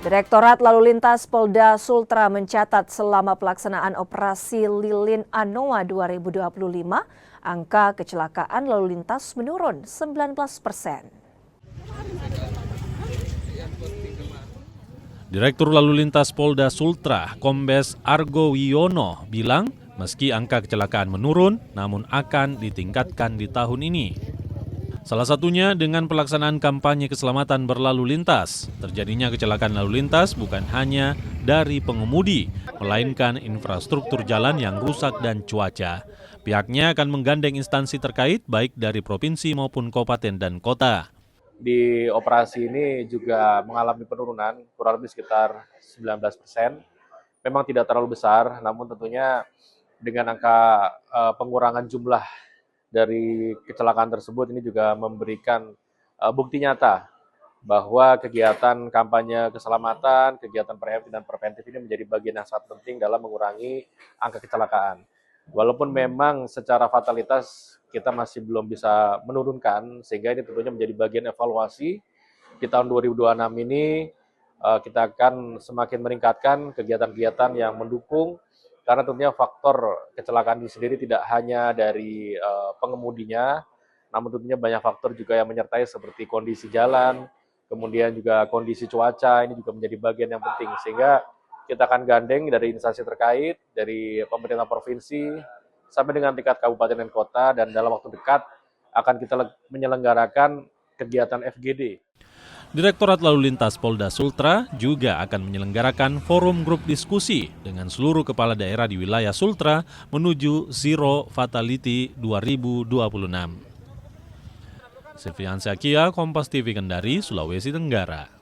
Direktorat Lalu Lintas Polda Sultra mencatat selama pelaksanaan operasi Lilin Anoa 2025, angka kecelakaan lalu lintas menurun 19%. Direktur Lalu Lintas Polda Sultra, Kombes Argo Wiono, bilang meski angka kecelakaan menurun, namun akan ditingkatkan di tahun ini. Salah satunya dengan pelaksanaan kampanye keselamatan berlalu lintas. Terjadinya kecelakaan lalu lintas bukan hanya dari pengemudi, melainkan infrastruktur jalan yang rusak dan cuaca. Pihaknya akan menggandeng instansi terkait baik dari provinsi maupun kabupaten dan kota. Di operasi ini juga mengalami penurunan kurang lebih sekitar 19%. Memang tidak terlalu besar, namun tentunya dengan angka pengurangan jumlah dari kecelakaan tersebut ini juga memberikan bukti nyata bahwa kegiatan kampanye keselamatan, kegiatan preventif dan preventif ini menjadi bagian yang sangat penting dalam mengurangi angka kecelakaan. Walaupun memang secara fatalitas kita masih belum bisa menurunkan, sehingga ini tentunya menjadi bagian evaluasi di tahun 2026 ini kita akan semakin meningkatkan kegiatan-kegiatan yang mendukung, karena tentunya faktor kecelakaan itu sendiri tidak hanya dari pengemudinya, namun tentunya banyak faktor juga yang menyertai seperti kondisi jalan, kemudian juga kondisi cuaca, ini juga menjadi bagian yang penting. Sehingga kita akan gandeng dari instansi terkait, dari pemerintah provinsi, sampai dengan tingkat kabupaten dan kota, dan dalam waktu dekat akan kita menyelenggarakan kegiatan FGD. Direktorat Lalu Lintas Polda Sultra juga akan menyelenggarakan forum grup diskusi dengan seluruh kepala daerah di wilayah Sultra menuju Zero Fatality 2026. Silvian Syakia, Kompas TV Kendari, Sulawesi Tenggara.